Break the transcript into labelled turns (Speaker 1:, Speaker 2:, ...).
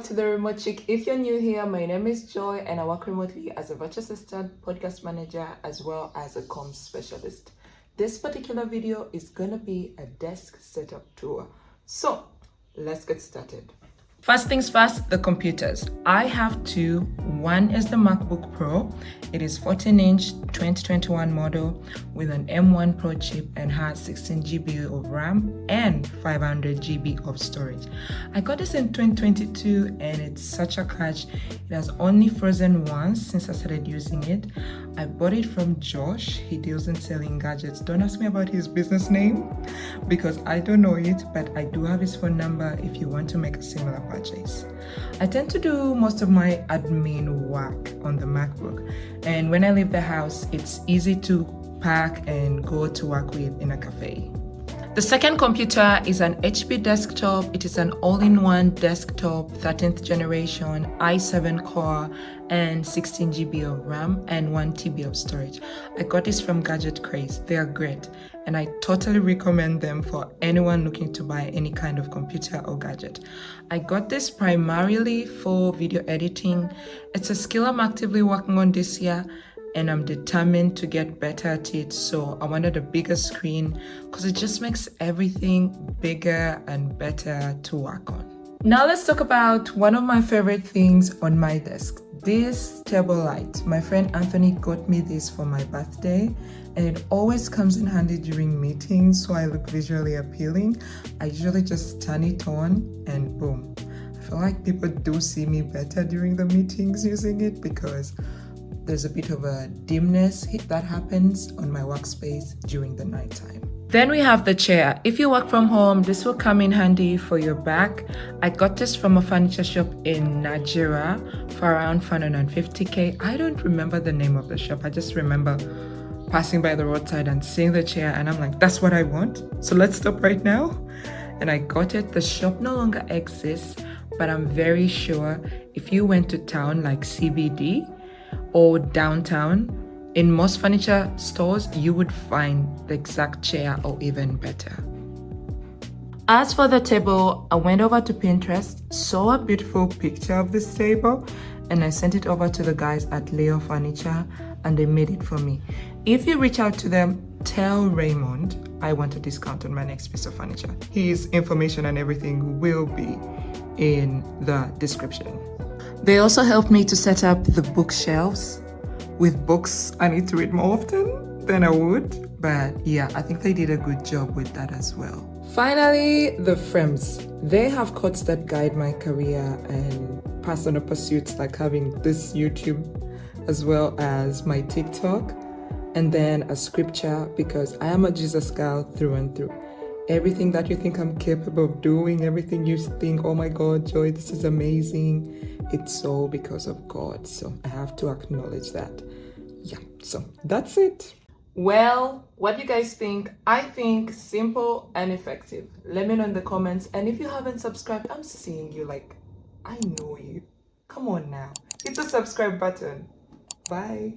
Speaker 1: to the Remote Chic. If you're new here, my name is Joy and I work remotely as a virtual assistant, podcast manager, as well as a comms specialist. This particular video is gonna be a desk setup tour. So let's get started. First things first, the computers. I have two. One is the MacBook Pro. It is 14-inch 2021 model with an M1 Pro chip and has 16 GB of RAM and 500 GB of storage. I got this in 2022 and it's such a catch. It has only frozen once since I started using it. I bought it from Josh. He deals in selling gadgets. Don't ask me about his business name because I don't know it, but I do have his phone number if you want to make a similar purchase. I tend to do most of my admin work on the MacBook, and when I leave the house, it's easy to pack and go to work with in a cafe. The second computer is an HP desktop. It is an all-in-one desktop, 13th generation, i7 core, and 16 GB of RAM and 1 TB of storage. I got this from Gadget Craze. They are great, and I totally recommend them for anyone looking to buy any kind of computer or gadget. I got this primarily for video editing. It's a skill I'm actively working on this year, and I'm determined to get better at it. So I wanted a bigger screen because it just makes everything bigger and better to work on. Now let's talk about one of my favorite things on my desk. This table light. My friend Anthony got me this for my birthday, and it always comes in handy during meetings so I look visually appealing. I usually just turn it on and boom. I feel like people do see me better during the meetings using it because there's a bit of a dimness that happens on my workspace during the nighttime. Then we have the chair. If you work from home, this will come in handy for your back. I got this from a furniture shop in Najjera for around 450k. I don't remember the name of the shop. I just remember passing by the roadside and seeing the chair and I'm like, that's what I want. So let's stop right now. And I got it. The shop no longer exists, but I'm very sure if you went to town like CBD, or downtown, in most furniture stores, you would find the exact chair or even better. As for the table, I went over to Pinterest, saw a beautiful picture of this table, and I sent it over to the guys at Lior Furniture, and they made it for me. If you reach out to them, tell Raymond I want a discount on my next piece of furniture. His information and everything will be in the description. They also helped me to set up the bookshelves with books I need to read more often than I would. But yeah, I think they did a good job with that as well. Finally, the frames. They have quotes that guide my career and personal pursuits, like having this YouTube as well as my TikTok. And then a scripture because I am a Jesus girl through and through. Everything that you think I'm capable of doing, everything you think, oh my God, Joy, this is amazing, it's all because of God. So I have to acknowledge that. Yeah, so that's it. Well, what do you guys think? I think simple and effective. Let me know in the comments. And if you haven't subscribed, I'm seeing you like, I know you. Come on now. Hit the subscribe button. Bye.